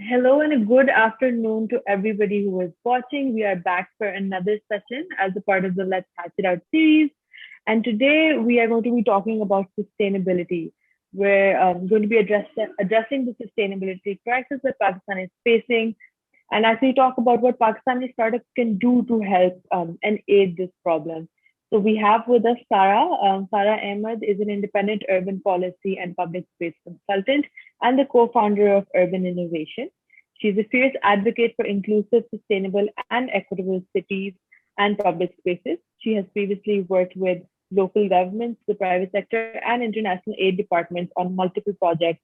Hello and a good afternoon to everybody who is watching. We are back for another session as a part of the Let's Hatch It Out series. And today we are going to be talking about sustainability. We're going to be addressing the sustainability crisis that Pakistan is facing and actually talk about what Pakistani startups can do to help and aid this problem. So we have with us Sarah. Sarah Ahmad is an independent urban policy and public space consultant and the co-founder of Urban Innovation. She's a fierce advocate for inclusive, sustainable, and equitable cities and public spaces. She has previously worked with local governments, the private sector, and international aid departments on multiple projects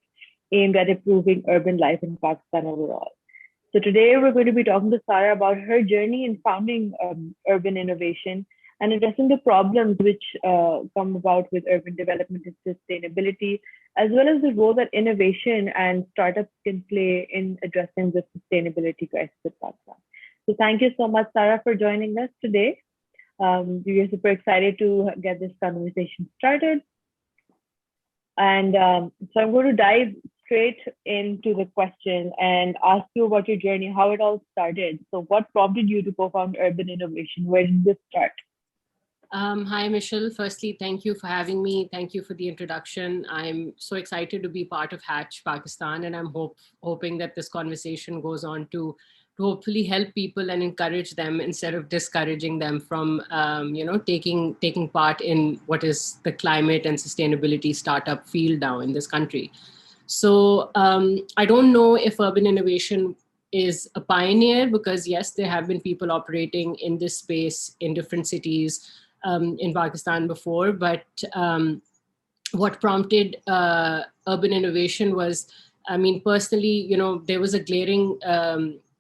aimed at improving urban life in Pakistan overall. So today we're going to be talking to Sarah about her journey in founding urban innovation and addressing the problems which come about with urban development and sustainability, as well as the role that innovation and startups can play in addressing the sustainability crisis in Pakistan. So thank you so much, Sarah, for joining us today. We are super excited to get this conversation started. And so I'm going to dive straight into the question and ask you about your journey, how it all started. So what prompted you to co-found Urban Innovation? Where did this start? Hi, Michelle. Firstly, thank you for having me. Thank you for the introduction. I'm so excited to be part of Hatch Pakistan, and I'm hoping that this conversation goes on to hopefully help people and encourage them instead of discouraging them from, taking part in what is the climate and sustainability startup field now in this country. So I don't know if urban innovation is a pioneer because yes, there have been people operating in this space in different cities in Pakistan before, but what prompted urban innovation was, I mean, personally, there was a glaring,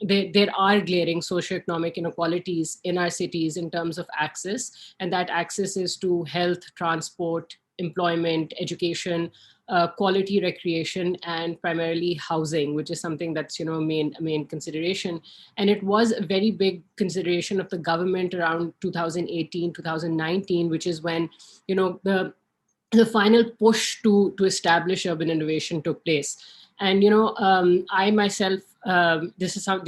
there are glaring socioeconomic inequalities in our cities in terms of access, and that access is to health, transport, employment, education, quality recreation, and primarily housing, which is something that's main consideration. And it was a very big consideration of the government around 2018, 2019, which is when the final push to establish urban innovation took place. And I myself, addressing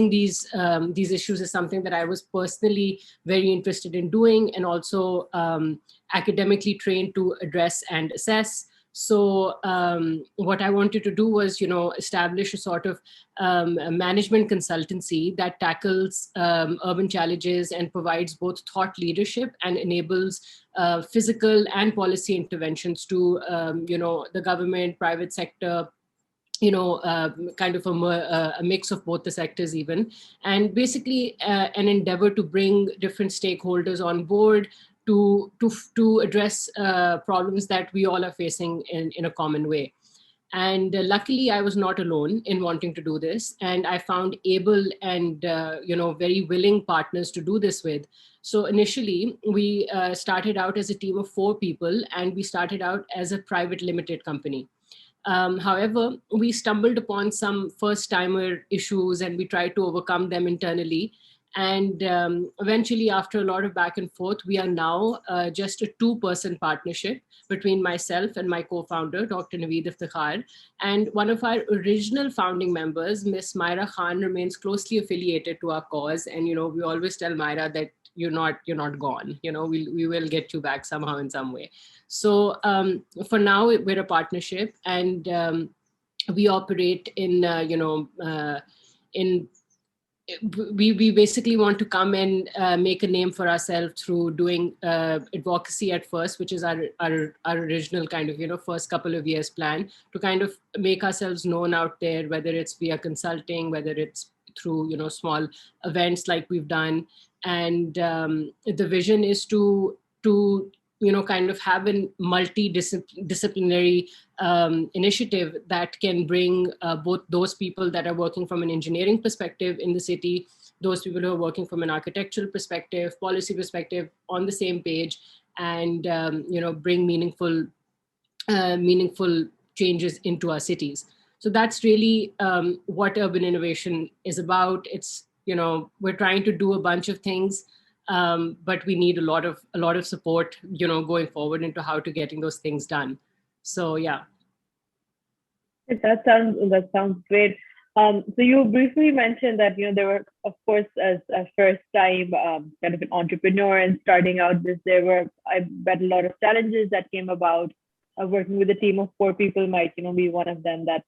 these issues is something that I was personally very interested in doing, and also academically trained to address and assess. So what I wanted to do was, establish a sort of a management consultancy that tackles urban challenges and provides both thought leadership and enables physical and policy interventions to, the government, private sector, kind of a mix of both the sectors even, and basically an endeavor to bring different stakeholders on board to address problems that we all are facing in a common way. And luckily, I was not alone in wanting to do this, and I found able and very willing partners to do this with. So initially, we started out as a team of 4 people, and we started out as a private limited company. However, we stumbled upon some first-timer issues, and we tried to overcome them internally. And eventually, after a lot of back and forth, we are now just a 2-person partnership between myself and my co-founder, Dr. Naveed Iftikhar. And one of our original founding members, Miss Myra Khan, remains closely affiliated to our cause. And, we always tell Myra that you're not gone. We will get you back somehow in some way. So for now, we're a partnership, and we operate in, we basically want to come and make a name for ourselves through doing advocacy at first, which is our original kind of, first couple of years plan, to kind of make ourselves known out there, whether it's via consulting, whether it's through, small events like we've done. And the vision is to kind of have a multidisciplinary initiative that can bring both those people that are working from an engineering perspective in the city, those people who are working from an architectural perspective, policy perspective, on the same page, and bring meaningful changes into our cities. So that's really what urban innovation is about. It's we're trying to do a bunch of things, but we need a lot of support, going forward into how to getting those things done. So yeah. That sounds great. So you briefly mentioned that there were, of course, as a first time kind of an entrepreneur and starting out this, there were, I bet, a lot of challenges that came about. Working with a team of four people might be one of them that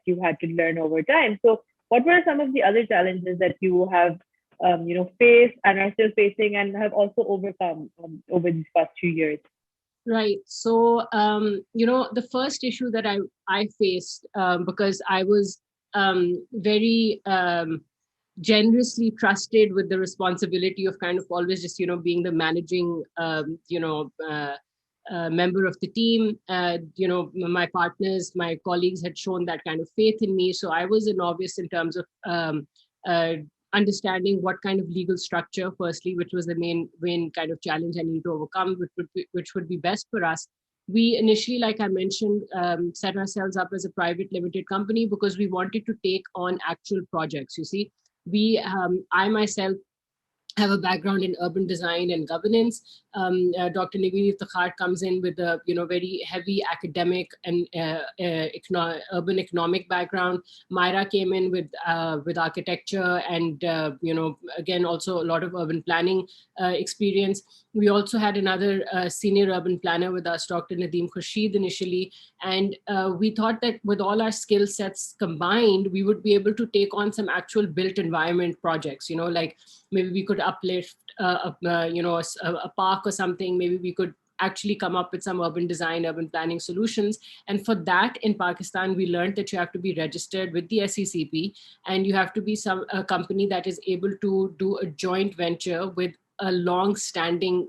you had to learn over time. So what were some of the other challenges that you have faced and are still facing and have also overcome over these past few years? Right. So, the first issue that I faced, because I was very generously trusted with the responsibility of kind of always just, being the managing, member of the team. My partners, my colleagues had shown that kind of faith in me. So I was a novice in terms of uh, understanding what kind of legal structure, firstly, which was the main kind of challenge I need to overcome, which would be best for us. We initially, like I mentioned, set ourselves up as a private limited company because we wanted to take on actual projects. You see, I myself have a background in urban design and governance. Dr. Nagini Iftikhar comes in with a very heavy academic and urban economic background. Myra came in with architecture and again also a lot of urban planning experience. We also had another senior urban planner with us, Dr. Nadeem Khurshid, initially, and we thought that with all our skill sets combined, we would be able to take on some actual built environment projects. Like maybe we could uplift a park or something. Maybe we could actually come up with some urban design, urban planning solutions. And for that, in Pakistan, we learned that you have to be registered with the SECP, and you have to be a company that is able to do a joint venture with a long-standing,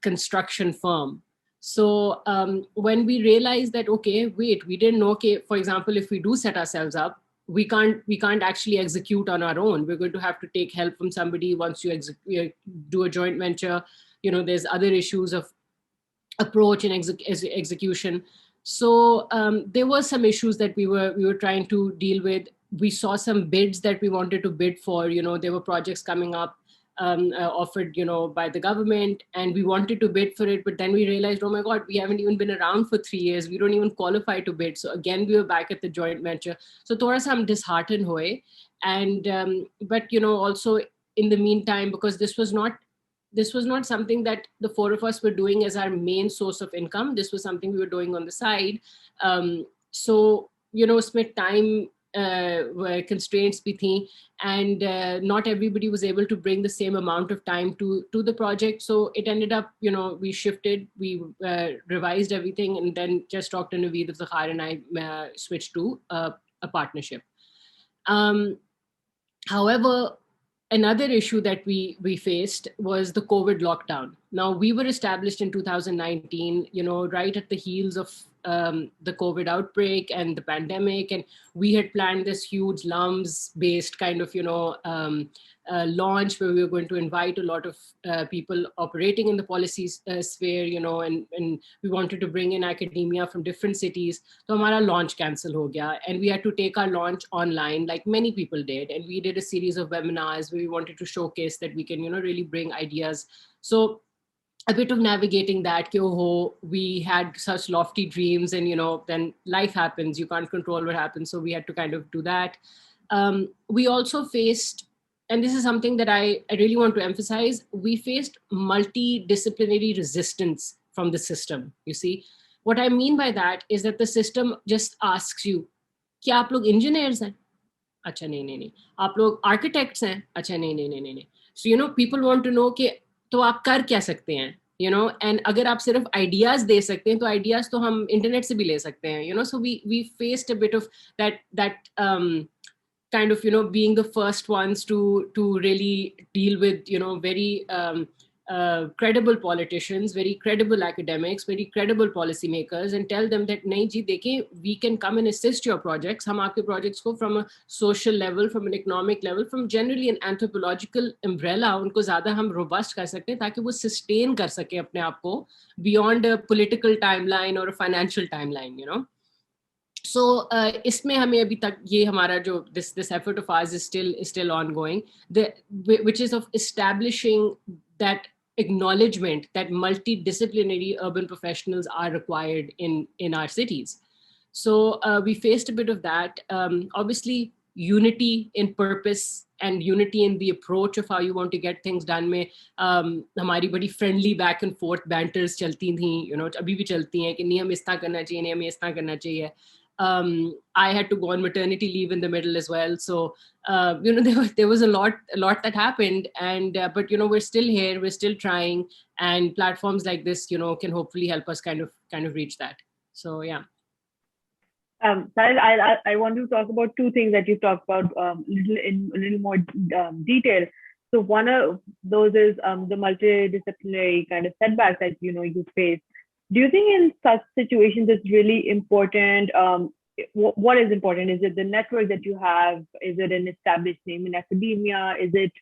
construction firm. So when we realized that, okay, wait, we didn't know, okay, for example, if we do set ourselves up, we can't actually execute on our own. We're going to have to take help from somebody. Once you do a joint venture, there's other issues of approach and execution. So there were some issues that we were trying to deal with. We saw some bids that we wanted to bid for. There were projects coming up, offered by the government, and we wanted to bid for it, but then we realized, oh my god, we haven't even been around for 3 years, we don't even qualify to bid. So again, we were back at the joint venture. So thoda sa hum disheartened hoye. And but also in the meantime, because this was not something that the four of us were doing as our main source of income. This was something we were doing on the side. So उसमें time constraints bhi thi, and not everybody was able to bring the same amount of time to the project. So it ended up, we shifted, we revised everything, and then just Dr. Naveed of Zakhar and I switched to a partnership. However, another issue that we faced was the COVID lockdown. Now, we were established in 2019, right at the heels of the COVID outbreak and the pandemic, and we had planned this huge LUMS-based kind of, launch where we were going to invite a lot of people operating in the policy sphere, and we wanted to bring in academia from different cities. So our launch cancel ho gaya, and we had to take our launch online, like many people did. And we did a series of webinars where we wanted to showcase that we can, really bring ideas. So a bit of navigating that, we had such lofty dreams, and then life happens, you can't control what happens, so we had to kind of do that. We also faced, and this is something that I really want to emphasize, we faced multidisciplinary resistance from the system. You see, what I mean by that is that the system just asks you, क्या आप लोग engineers हैं? अच्छा नहीं, आप लोग architects हैं? अच्छा नहीं. So people want to know कि तो आप कर क्या सकते हैं, and अगर आप सिर्फ ideas दे सकते हैं, तो ideas तो हम internet से भी ले सकते हैं, so we faced a bit of that kind of being the first ones to really deal with very credible politicians, very credible academics, very credible policymakers, and tell them that nahi ji dekhiye, we can come and assist your projects. Hum aapke projects ko from a social level, from an economic level, from generally an anthropological umbrella, unko zyada hum robust kar sakte hain taki wo sustain kar sake apne aap ko beyond a political timeline or a financial timeline. So इसमें हमें अभी तक ये हमारा जो this effort of ours is still ongoing, which is of establishing that acknowledgement that multidisciplinary urban professionals are required in our cities. So we faced a bit of that. Obviously, unity in purpose and unity in the approach of how you want to get things done में हमारी बड़ी friendly back and forth banters चलती थी, अभी भी चलती हैं कि नहीं हम इस तरह करना चाहिए, नहीं हमें इस तरह करना चाहिए. I had to go on maternity leave in the middle as well, so there was a lot that happened, and but we're still here, we're still trying, and platforms like this can hopefully help us kind of reach that. So yeah. Sahil, I want to talk about two things that you talked about in a little more detail. So one of those is the multidisciplinary kind of setbacks that you face. Do you think in such situations it's really important? What is important? Is it the network that you have? Is it an established name in academia? Is it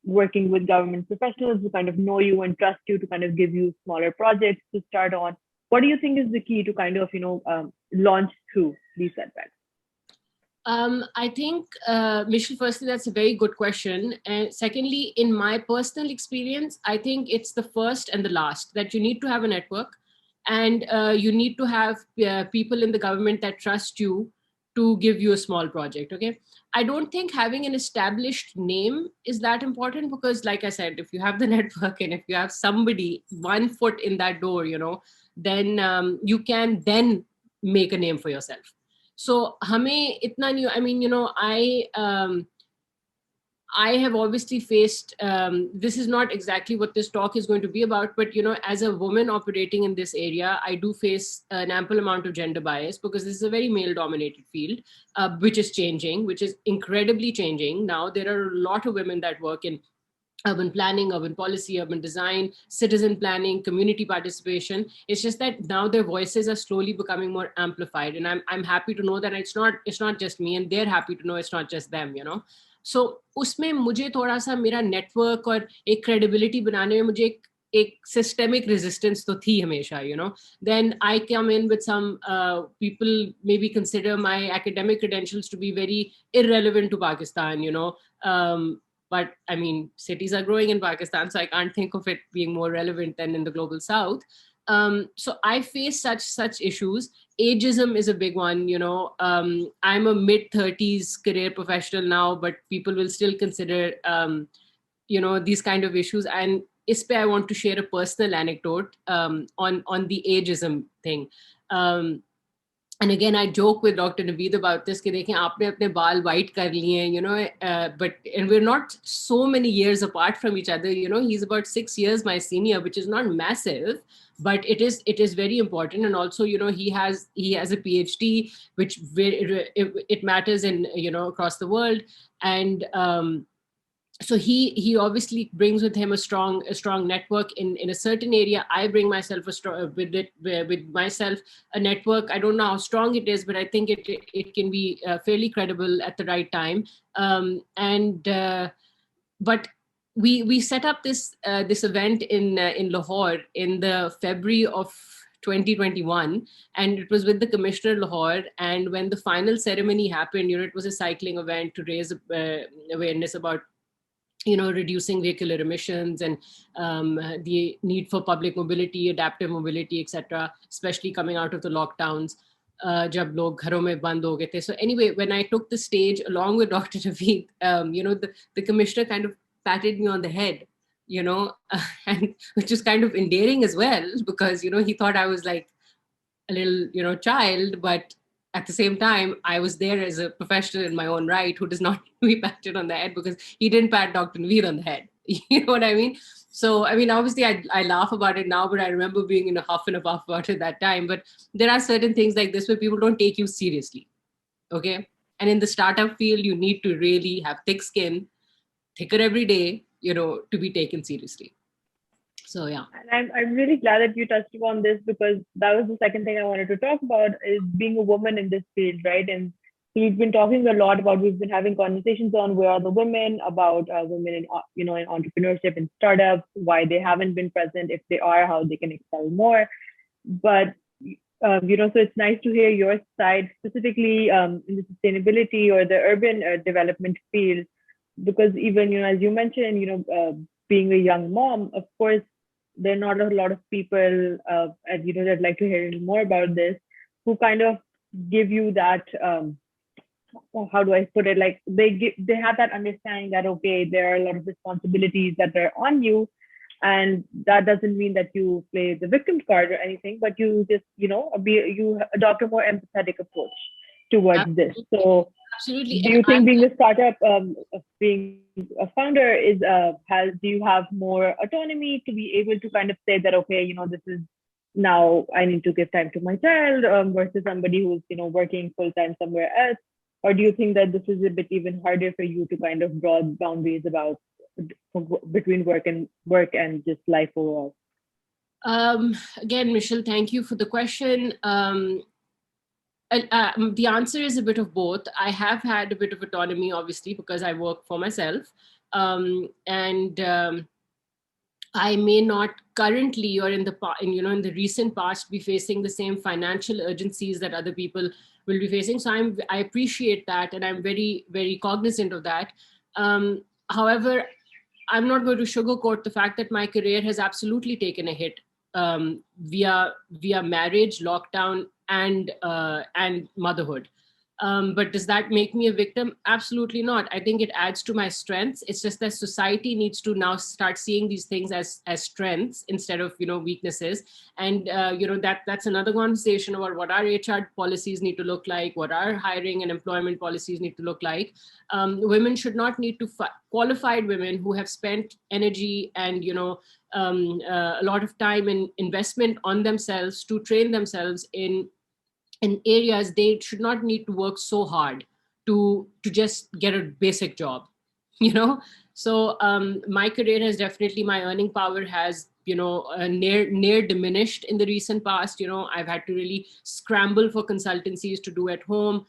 working with government professionals who kind of know you and trust you to kind of give you smaller projects to start on? What do you think is the key to kind of launch through these setbacks? I think, Michelle, firstly, that's a very good question. And secondly, in my personal experience, I think it's the first and the last, that you need to have a network, and you need to have people in the government that trust you to give you a small project. Okay. I don't think having an established name is that important, because like I said, if you have the network and if you have somebody, one foot in that door, then you can then make a name for yourself. So hame itna nahi, I mean, I have obviously faced, this is not exactly what this talk is going to be about, but as a woman operating in this area, I do face an ample amount of gender bias, because this is a very male dominated field, which is changing, which is incredibly changing. Now there are a lot of women that work in urban planning, urban policy, urban design, citizen planning, community participation. It's just that now their voices are slowly becoming more amplified, and I'm happy to know that it's not just me, and they're happy to know it's not just them. So उसमें मुझे थोड़ा सा मेरा network और एक credibility बनाने में मुझे एक systemic resistance तो थी हमेशा. Then I come in with some people maybe consider my academic credentials to be very irrelevant to Pakistan. But I mean, cities are growing in Pakistan, so I can't think of it being more relevant than in the global South. So I face such issues. Ageism is a big one. I'm a mid-30s career professional now, but people will still consider these kind of issues. And ispe I want to share a personal anecdote on the ageism thing. And again, I joke with Dr. Naveed about this, कि देखें आपने अपने बाल white कर लिए, and we're not so many years apart from each other. He's about 6 years my senior, which is not massive, but it is very important. And also, he has a PhD, which it matters in across the world, and so he obviously brings with him a strong network in a certain area. I bring myself with myself a network. I don't know how strong it is, but I think it can be fairly credible at the right time. But we set up this event in Lahore in the February of 2021, and it was with the Commissioner Lahore. And when the final ceremony happened, it was a cycling event to raise awareness about reducing vehicular emissions and the need for public mobility, adaptive mobility, etc., especially coming out of the lockdowns. जब लोग घरों में बंद हो गए थे. So anyway, when I took the stage along with Dr. Naveed, the commissioner kind of patted me on the head, and which is kind of endearing as well, because he thought I was like a little child, but at the same time, I was there as a professional in my own right who does not be patted on the head, because he didn't pat Dr. Naveed on the head. You know what I mean? So, I mean, obviously I laugh about it now, but I remember being in a huff and a puff about it that time. But there are certain things like this where people don't take you seriously. Okay. And in the startup field, you need to really have thick skin, thicker every day, to be taken seriously. So yeah. And I'm really glad that you touched upon this, because that was the second thing I wanted to talk about, is being a woman in this field, right? And we've been talking a lot about, we've been having conversations on where are the women, about women in in entrepreneurship and startups, why they haven't been present, if they are, how they can excel more. But so it's nice to hear your side, specifically in the sustainability or the urban development field, because even as you mentioned, being a young mom, of course, there are not a lot of people, and I'd like to hear a little more about this, who kind of give you that, how do I put it? Like they have that understanding that, okay, there are a lot of responsibilities that are on you, and that doesn't mean that you play the victim card or anything, but you just, you adopt a more empathetic approach towards this. Absolutely. So Absolutely. do And you think being a startup, being a founder, do you have more autonomy to be able to kind of say that, okay, this is now I need to give time to my child, versus somebody who's working full time somewhere else? Or do you think that this is a bit even harder for you to kind of draw boundaries about between work and just life overall? again, Michelle, thank you for the question. The answer is a bit of both. I have had a bit of autonomy, obviously, because I work for myself. And I may not currently or in in the recent past be facing the same financial urgencies that other people will be facing. So I appreciate that, and I'm very, very cognizant of that. However, I'm not going to sugarcoat the fact that my career has absolutely taken a hit, via marriage, lockdown, and motherhood. But does that make me a victim? Absolutely not. I think it adds to my strengths. It's just that society needs to now start seeing these things as strengths instead of weaknesses. And that's another conversation about what our HR policies need to look like, what our hiring and employment policies need to look like. Women should not need to qualified women who have spent energy and a lot of time and investment on themselves to train themselves in areas. They should not need to work so hard to just get a basic job. you know so my career has definitely, my earning power has near diminished in the recent past. I've had to really scramble for consultancies to do at home,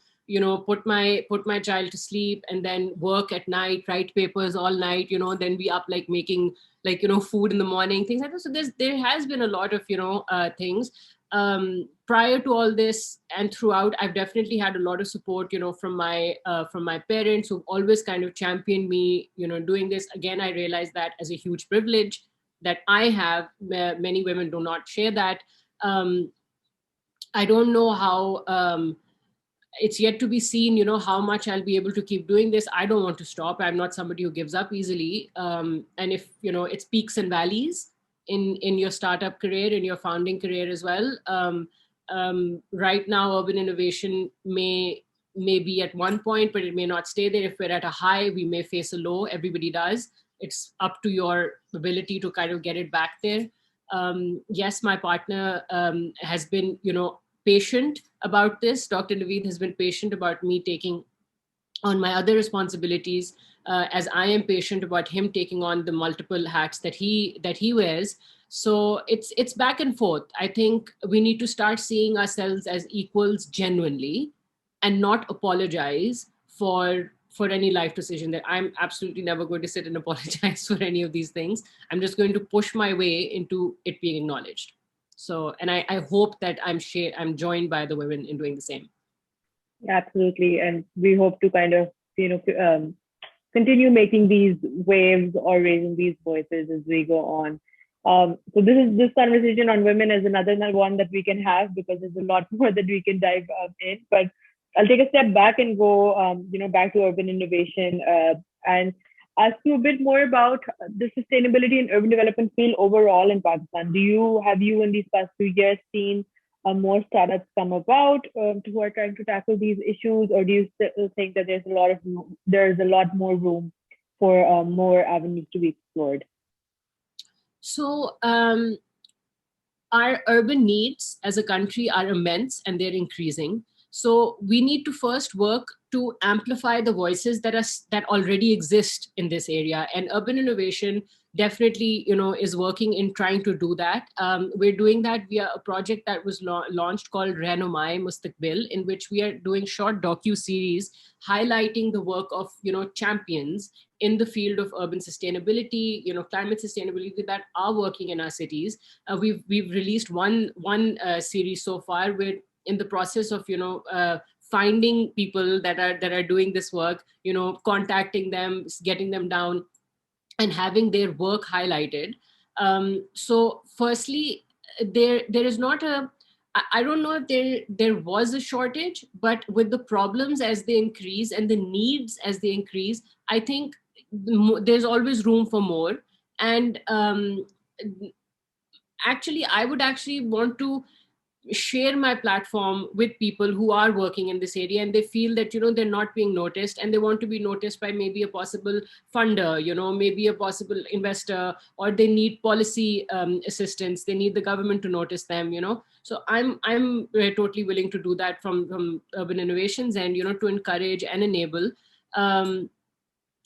put my child to sleep, and then work at night, write papers all night, then be up like making food in the morning, things like that. So there has been a lot of things. Prior to all this and throughout, I've definitely had a lot of support, from my parents, who've always kind of championed me, doing this. Again, I realize that as a huge privilege that I have. Many women do not share that. I don't know how. It's yet to be seen, how much I'll be able to keep doing this. I don't want to stop. I'm not somebody who gives up easily. And if it's peaks and valleys in your startup career, in your founding career as well. Right now, urban innovation may be at one point, but it may not stay there. If we're at a high, we may face a low. Everybody does. It's up to your ability to kind of get it back there. Yes, my partner has been, patient about this. Dr. Naveed has been patient about me taking on my other responsibilities, as I am patient about him taking on the multiple hats that he wears. So it's back and forth. I think we need to start seeing ourselves as equals genuinely, and not apologize for any life decision. That I'm absolutely never going to sit and apologize for any of these things. I'm just going to push my way into it being acknowledged. So, and I hope that I'm joined by the women in doing the same. Absolutely. And we hope to kind of, continue making these waves or raising these voices as we go on. So this conversation on women is another one that we can have, because there's a lot more that we can dive in. But I'll take a step back and go, back to urban innovation, and ask you a bit more about the sustainability in urban development field overall in Pakistan. Have you in these past few years seen more startups come about, who are trying to tackle these issues, or do you still think that there's a lot more room for more avenues to be explored? So our urban needs as a country are immense, and they're increasing. So we need to first work to amplify the voices that already exist in this area, and urban innovation definitely is working in trying to do that. We're doing that via a project that was launched called Reno Mustaqbil, in which we are doing short docu-series highlighting the work of champions in the field of urban sustainability, climate sustainability, that are working in our cities. We've released one series so far. We're in the process of finding people that are doing this work, contacting them, getting them down, and having their work highlighted. So firstly, there is not I don't know if there was a shortage, but with the problems as they increase and the needs as they increase, I think there's always room for more. And actually, I would actually want to share my platform with people who are working in this area, and they feel that they're not being noticed, and they want to be noticed by maybe a possible funder, maybe a possible investor, or they need policy assistance, they need the government to notice them. So I'm totally willing to do that from Urban Innovations, and to encourage and enable.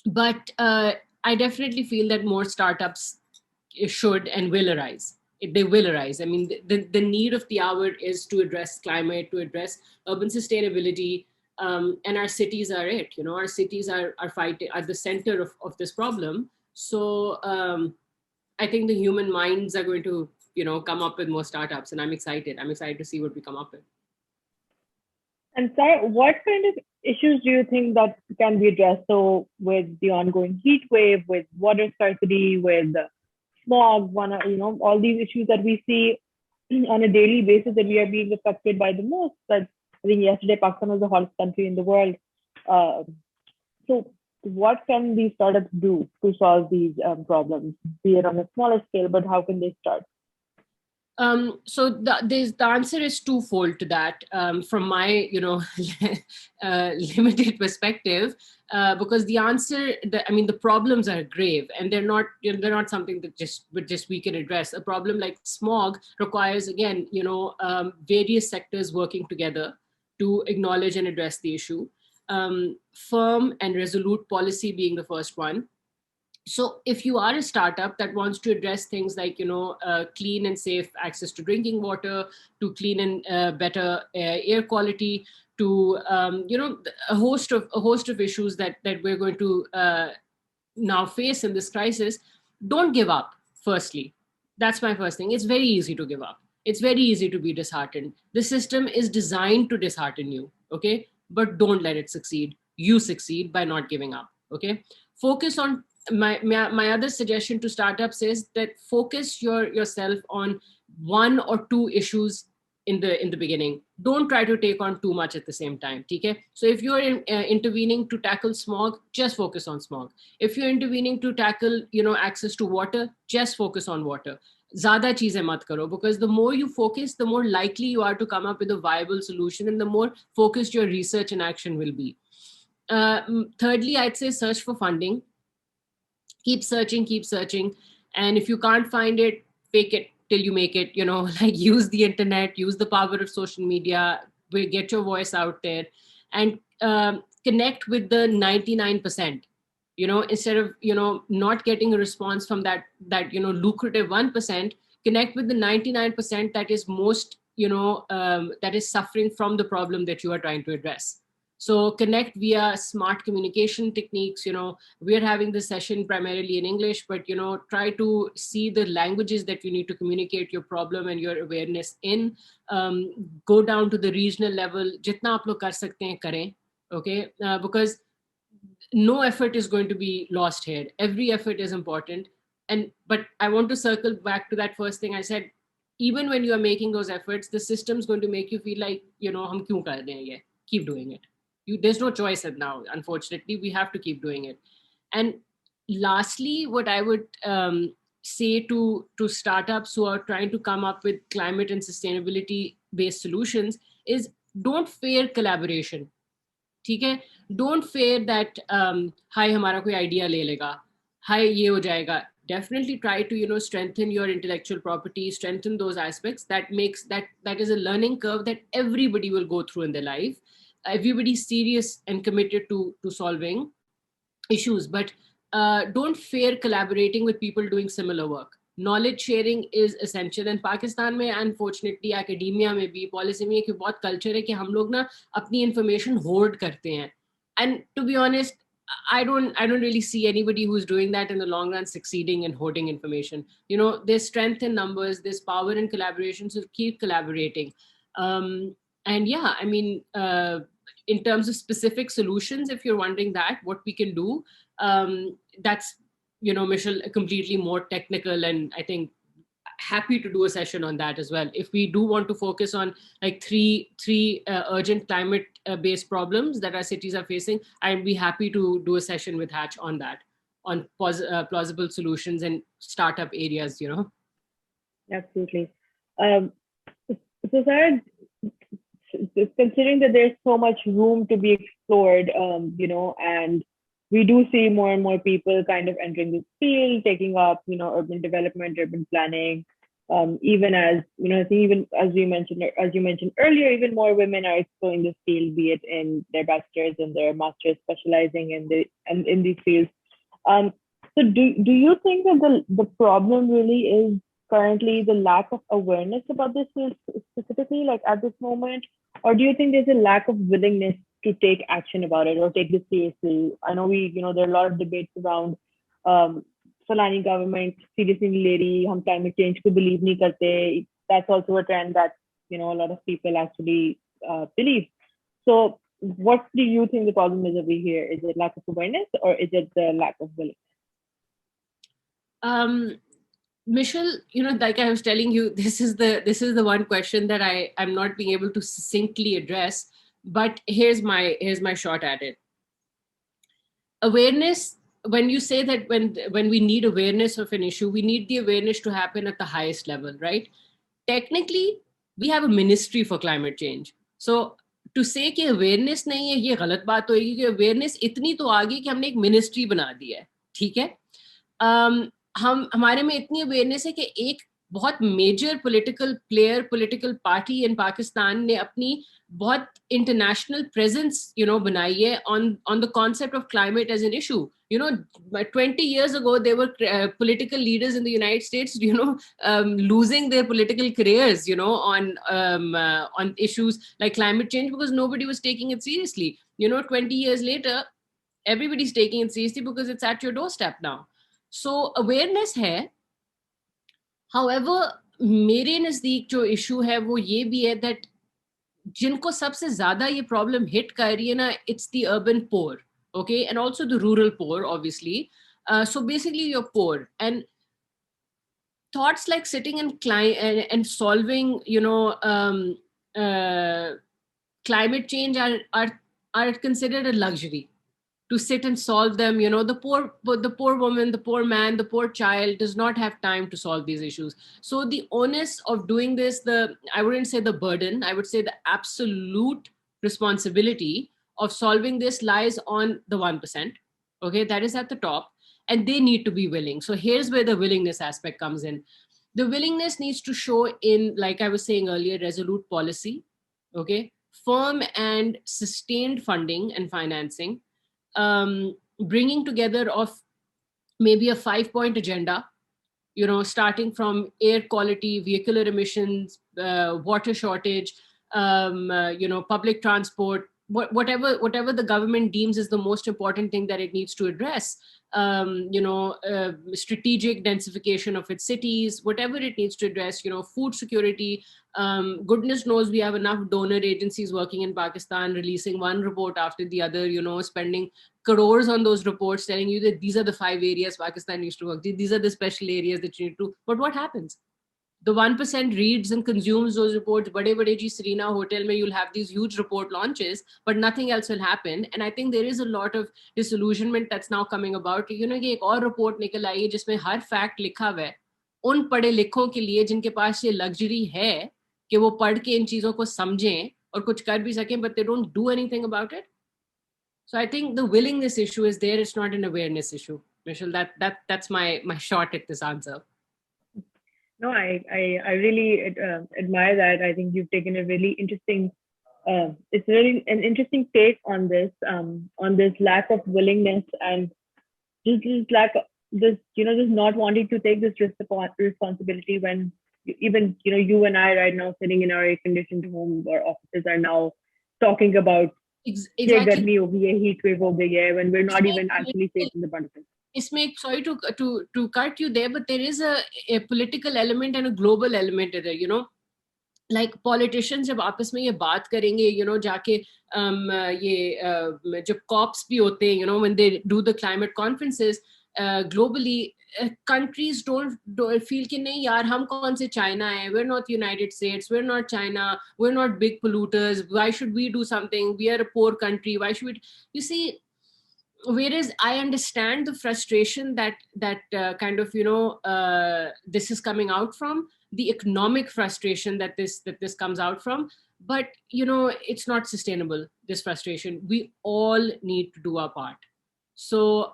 But I definitely feel that more startups should and will arise. They will arise. I mean, the need of the hour is to address climate, to address urban sustainability, and our cities are it. Our cities are fighting at the center of this problem. So I think the human minds are going to come up with more startups, and I'm excited. I'm excited to see what we come up with. And Sai, what kind of issues do you think that can be addressed? So with the ongoing heat wave, with water scarcity, with smog, all these issues that we see on a daily basis that we are being affected by the most. That I think yesterday Pakistan was the hottest country in the world. So what can these startups do to solve these problems, be it on a smaller scale, but how can they start? So the answer is twofold to that, from my limited perspective, because the answer, the problems are grave, and they're not something that just we can address. A problem like smog requires, again, various sectors working together to acknowledge and address the issue. Firm and resolute policy being the first one. So if you are a startup that wants to address things like clean and safe access to drinking water, to clean and better air quality, to a host of issues that we're going to now face in this crisis, don't give up. Firstly, that's my first thing. It's very easy to give up. It's very easy to be disheartened. The system is designed to dishearten you, okay? But don't let it succeed. You succeed by not giving up, okay? Focus on my other suggestion to startups is that focus yourself on one or two issues in the beginning. Don't try to take on too much at the same time. Okay? So if you're intervening to tackle smog, just focus on smog. If you're intervening to tackle access to water, just focus on water. Zyada cheezein mat karo, because the more you focus, the more likely you are to come up with a viable solution, and the more focused your research and action will be. Thirdly, I'd say search for funding. Keep searching, and if you can't find it, fake it till you make it. Like, use the internet, use the power of social media, get your voice out there, and connect with the 99%. Instead of not getting a response from that lucrative 1%, connect with the 99% that is most that is suffering from the problem that you are trying to address. So connect via smart communication techniques. We're having this session primarily in English, but try to see the languages that you need to communicate your problem and your awareness in. Go down to the regional level. Jitna aap log kar sakte hain, kare. Okay, because no effort is going to be lost here. Every effort is important. But I want to circle back to that first thing I said. Even when you are making those efforts, the system's going to make you feel like, hum kyun kar rahe hain ye? Keep doing it. There's no choice now. Unfortunately, we have to keep doing it. And lastly, what I would say to startups who are trying to come up with climate and sustainability based solutions is, don't fear collaboration. Okay? Don't fear that hi hamara koi idea le lega, hi ye ho jayega. Definitely try to strengthen your intellectual property, strengthen those aspects. That is a learning curve that everybody will go through in their life. Everybody's serious and committed to solving issues, but don't fear collaborating with people doing similar work. Knowledge sharing is essential. In Pakistan mein, unfortunately, academia mein bhi, policy mein एक बहुत culture है कि हम लोग ना अपनी information hoard करते हैं. And to be honest, I don't really see anybody who's doing that in the long run succeeding in hoarding information. There's strength in numbers, there's power in collaboration, so keep collaborating. And yeah, I mean, in terms of specific solutions, if you're wondering that, what we can do, that's, Michelle, completely more technical, and I think happy to do a session on that as well. If we do want to focus on like three urgent climate based problems that our cities are facing, I'd be happy to do a session with Hatch on that, on plausible solutions and startup areas, you know. Absolutely. Um, so Sarah, considering that there's so much room to be explored, and we do see more and more people kind of entering this field, taking up, urban development, urban planning. Even as I think even as you mentioned earlier, even more women are exploring this field, be it in their bachelor's and their master's, specializing in these fields. So do you think that the problem really is currently the lack of awareness about this field specifically, like at this moment, or do you think there's a lack of willingness to take action about it or take this seriously? I know there are a lot of debates around Fulani government seriously ले रही, हम climate change को believe नहीं करते. That's also a trend that a lot of people actually believe. So what do you think the problem is over here? Is it lack of awareness or is it the lack of willingness? Michelle, like I was telling you, this is the one question that I'm not being able to succinctly address, but here's my shot at it. Awareness, when you say that when we need awareness of an issue, we need the awareness to happen at the highest level, right? Technically, we have a ministry for climate change. So to say कि awareness नहीं है, ये गलत बात होगी कि awareness इतनी तो आ गई कि हमने एक ministry बना दी है, ठीक है? हमारे में इतनी अवेयरनेस है कि एक बहुत major political party in Pakistan ने अपनी बहुत इंटरनेशनल प्रेजेंस बनाई है on the concept of climate as an issue. 20 years ago there were political leaders in the United States losing their political careers on issues like climate change because nobody was taking it seriously. 20 years later everybody's taking it seriously because it's at your doorstep now. So awareness है. However, मेरे नजदीक जो issue है वो ये भी है that जिनको सबसे ज़्यादा ये problem hit कर रही है ना, it's the urban poor, okay, and also the rural poor, obviously. So basically, you're poor, and thoughts like sitting and solving, climate change are considered a luxury. To sit and solve them, the poor woman, the poor man, the poor child does not have time to solve these issues. So the onus of doing this, I wouldn't say the burden, I would say the absolute responsibility of solving this lies on the 1%. Okay, that is at the top, and they need to be willing. So here's where the willingness aspect comes in. The willingness needs to show in, like I was saying earlier, resolute policy, okay, firm and sustained funding and financing, bringing together of maybe a 5-point agenda, starting from air quality, vehicular emissions, water shortage, public transport, whatever the government deems is the most important thing that it needs to address, strategic densification of its cities, whatever it needs to address, food security. Goodness knows we have enough donor agencies working in Pakistan, releasing one report after the other, spending crores on those reports, telling you that these are the 5 areas Pakistan needs to work. These are the special areas that you need to, but what happens? The 1% reads and consumes those reports. Bade ji Serena hotel mein you'll have these huge report launches, but nothing else will happen. And I think there is a lot of disillusionment that's now coming about. कि एक और report निकल आई है जिसमें हर fact लिखा हुआ है उन पढ़े लिखों के लिए जिनके पास ये luxury है कि वो पढ़ के इन चीजों को समझें और कुछ कर भी सकें, but they don't do anything about it. So I think the willingness issue is there. It's not an awareness issue. Michelle, that's my shot at this answer. No, I really admire that. I think you've taken a really interesting, it's really an interesting take on this lack of willingness and just lack of this, just not wanting to take this responsibility when even, you and I right now sitting in our air-conditioned home or offices are now talking about exactly heat wave when we're not even actually facing the brunt of it. Sorry to cut you there, but there is a political element and a global element there, like politicians जब आपस में ये बात करेंगे, जाके ये जब COPs भी होते हैं, when they do the climate conferences, globally, countries don't feel कि नहीं यार हम कौन से China है, we're not the United States, we're not China, we're not big polluters, why should we do something, we are a poor country, why should we, you see. Whereas I understand the frustration that kind of this is coming out from, the economic frustration that this comes out from, but it's not sustainable, this frustration. We all need to do our part. So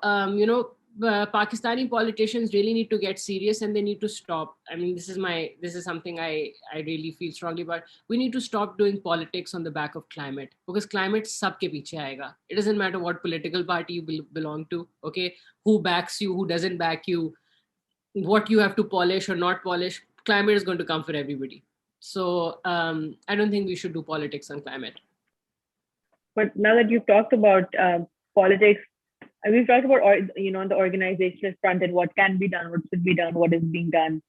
Pakistani politicians really need to get serious, and they need to stop. I mean, this is something I really feel strongly about. We need to stop doing politics on the back of climate, because climate sabke piche aayega. It doesn't matter what political party you belong to, okay, who backs you, who doesn't back you, what you have to polish or not polish. Climate is going to come for everybody. So I don't think we should do politics on climate. But now that you've talked about politics, we've talked about on the organizational front and what can be done, what should be done, what is being done.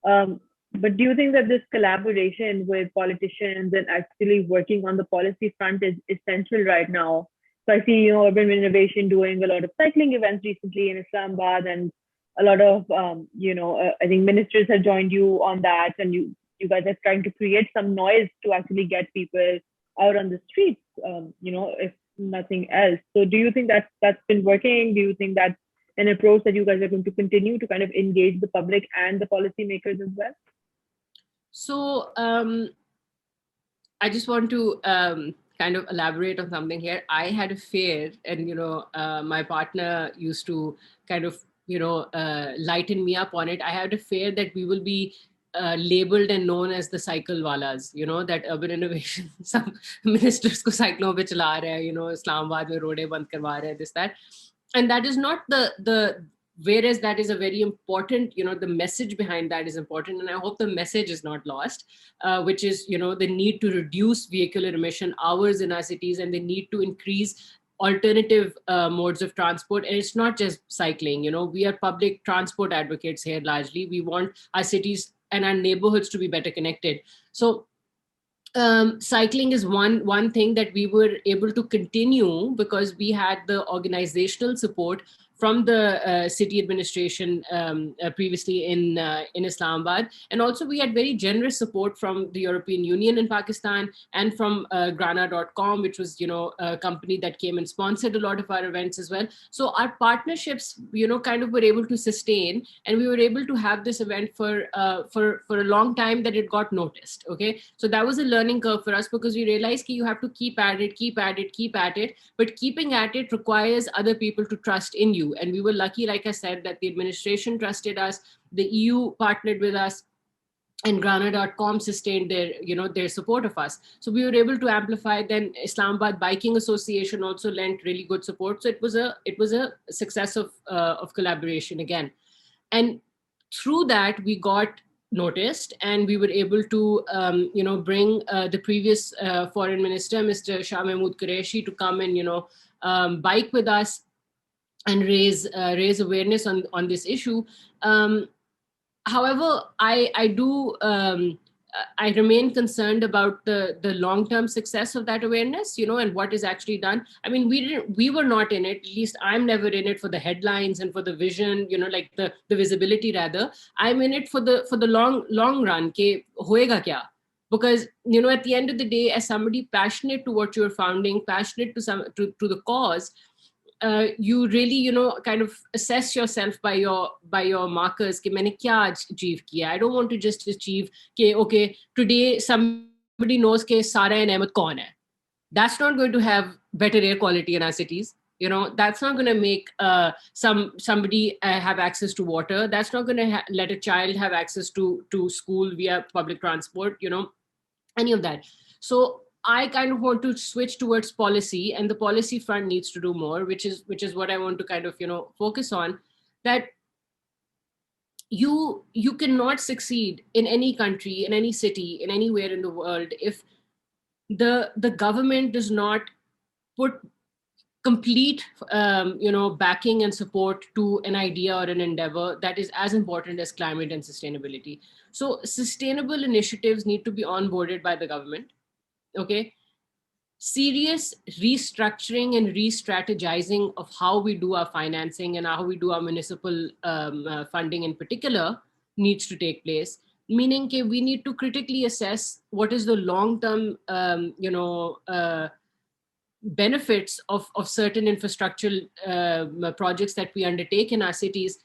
But do you think that this collaboration with politicians and actually working on the policy front is essential right now? So I see Urban Innovation doing a lot of cycling events recently in Islamabad, and a lot of I think ministers have joined you on that, and you guys are trying to create some noise to actually get people out on the streets. If nothing else. So do you think that's been working? Do you think that's an approach that you guys are going to continue to kind of engage the public and the policymakers as well? So I just want to kind of elaborate on something here. I had a fear, and my partner used to kind of lighten me up on it. I had a fear that we will be labeled and known as the cycle walas, that Urban Innovation, some ministers ko cyclon pe chala raha hai, Islamabad mein roadein band karwa raha hai, this, that. And that is not the whereas that is a very important, the message behind that is important. And I hope the message is not lost, which is, the need to reduce vehicular emission hours in our cities, and the need to increase alternative modes of transport. And it's not just cycling, we are public transport advocates here largely. We want our cities and our neighborhoods to be better connected. So cycling is one thing that we were able to continue because we had the organizational support from the city administration previously in Islamabad. And also we had very generous support from the European Union in Pakistan, and from Grana.com, which was, a company that came and sponsored a lot of our events as well. So our partnerships, kind of were able to sustain, and we were able to have this event for a long time, that it got noticed. Okay. So that was a learning curve for us, because we realized that you have to keep at it. But keeping at it requires other people to trust in you. And we were lucky, like I said, that the administration trusted us, the EU partnered with us, and Grana.com sustained their support of us. So we were able to amplify. Then Islamabad Biking Association also lent really good support. So it was a success of collaboration again. And through that, we got noticed, and we were able to bring the previous foreign minister, Mr. Shah Mahmood Qureshi, to come and bike with us and raise awareness on this issue. However, I remain concerned about the long-term success of that awareness, and what is actually done. I mean, we were not in it. At least I'm never in it for the headlines and for the vision, like the visibility rather. I'm in it for the long run. Ke hoega kya? Because at the end of the day, as somebody passionate to what you're founding, passionate to the cause, you really kind of assess yourself by your markers कि मैंने क्या achieve किया. I don't want to just achieve कि okay, today somebody knows कि Sara and Ahmad कौन है. That's not going to have better air quality in our cities. That's not going to make somebody have access to water. That's not going to let a child have access to school via public transport, any of that. So I kind of want to switch towards policy, and the policy front needs to do more, which is what I want to kind of focus on. That you cannot succeed in any country, in any city, in anywhere in the world if the government does not put complete backing and support to an idea or an endeavor that is as important as climate and sustainability. So sustainable initiatives need to be onboarded by the government. Okay. serious restructuring and re-strategizing of how we do our financing and how we do our municipal funding in particular needs to take place. Meaning that we need to critically assess what is the long-term, benefits of certain infrastructural projects that we undertake in our cities.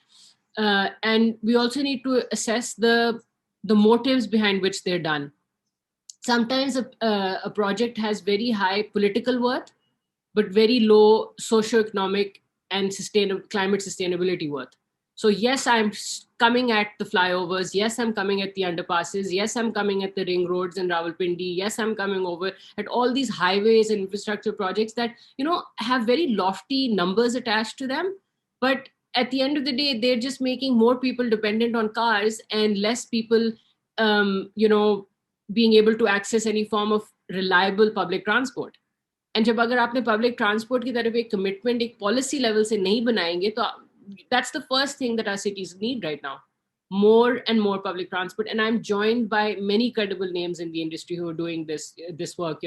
And we also need to assess the motives behind which they're done. Sometimes a project has very high political worth, but very low socioeconomic and climate sustainability worth. So yes, I'm coming at the flyovers. Yes, I'm coming at the underpasses. Yes, I'm coming at the ring roads in Rawalpindi. Yes, I'm coming over at all these highways and infrastructure projects that, have very lofty numbers attached to them. But at the end of the day, they're just making more people dependent on cars and less people, being able to access any form of reliable public transport. And जब अगर आपने public transport की तरफ एक commitment एक policy level से नहीं बनाएंगे तो that's the first thing that our cities need right now, more and more public transport. And I'm joined by many credible names in the industry who are doing this work.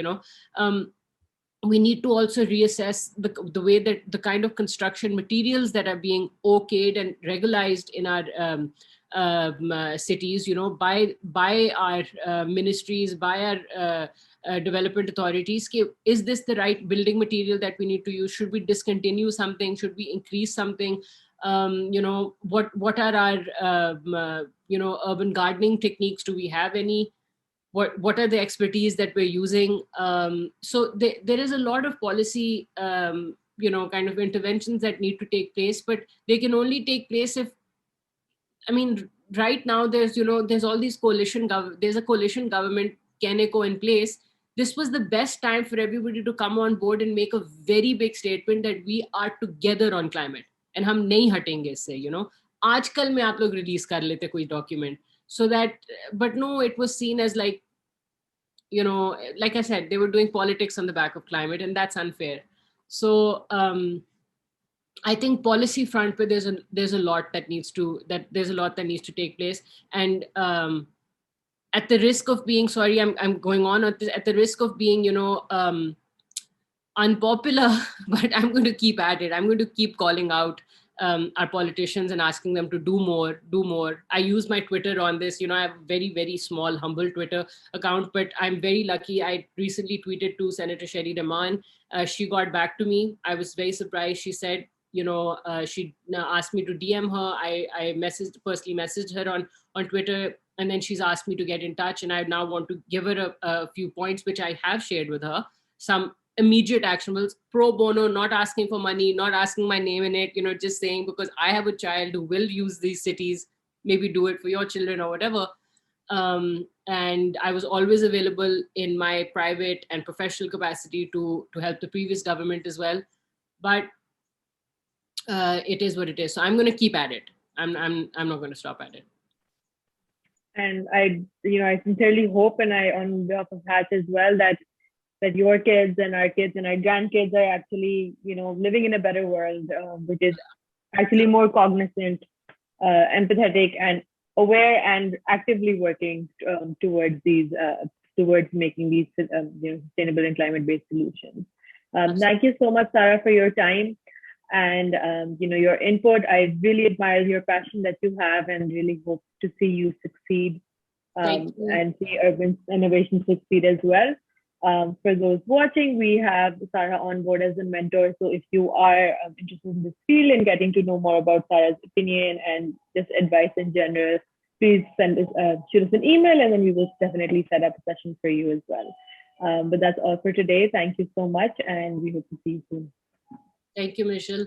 We need to also reassess the way that the kind of construction materials that are being okayed and regularized in our cities, by our ministries, by our development authorities. Is this the right building material that we need to use? Should we discontinue something? Should we increase something? What are our urban gardening techniques? Do we have any? What are the expertise that we're using? So there is a lot of policy kind of interventions that need to take place, but they can only take place if, right now there's all these there's a coalition government, Keneco, in place. This was the best time for everybody to come on board and make a very big statement that we are together on climate and हम नहीं हटेंगे इससे. आजकल में आप लोग release कर लेते कोई document, so that, but no, it was seen as like, like I said, they were doing politics on the back of climate, and that's unfair. So I think policy front, but there's a lot that needs to take place. And at the risk of being, sorry, I'm going on at the risk of being, unpopular, but I'm going to keep at it. I'm going to keep calling out our politicians and asking them to do more. I use my Twitter on this. I have a very, very small, humble Twitter account, but I'm very lucky. I recently tweeted to Senator Sherry Rahman. She got back to me. I was very surprised. She said, she asked me to DM her. I personally messaged her on Twitter, and then she's asked me to get in touch. And I now want to give her a few points, which I have shared with her. Some immediate actionables, pro bono, not asking for money, not asking my name in it, just saying, because I have a child who will use these cities, maybe do it for your children or whatever. And I was always available in my private and professional capacity to help the previous government as well. But it is what it is. So I'm going to keep at it. I'm not going to stop at it. And I sincerely hope, and I, on behalf of Hatch as well, that your kids and our grandkids are actually, living in a better world, which is actually more cognizant, empathetic, and aware, and actively working towards making these, sustainable and climate-based solutions. Thank you so much, Sarah, for your time and your input. I really admire your passion that you have, and really hope to see you succeed and see urban innovation succeed as well. For those watching, we have Sarah on board as a mentor. So if you are interested in this field and getting to know more about Sarah's opinion and just advice in general, please shoot us an email, and then we will definitely set up a session for you as well. But that's all for today. Thank you so much, and we hope to see you soon. Thank you, Michelle.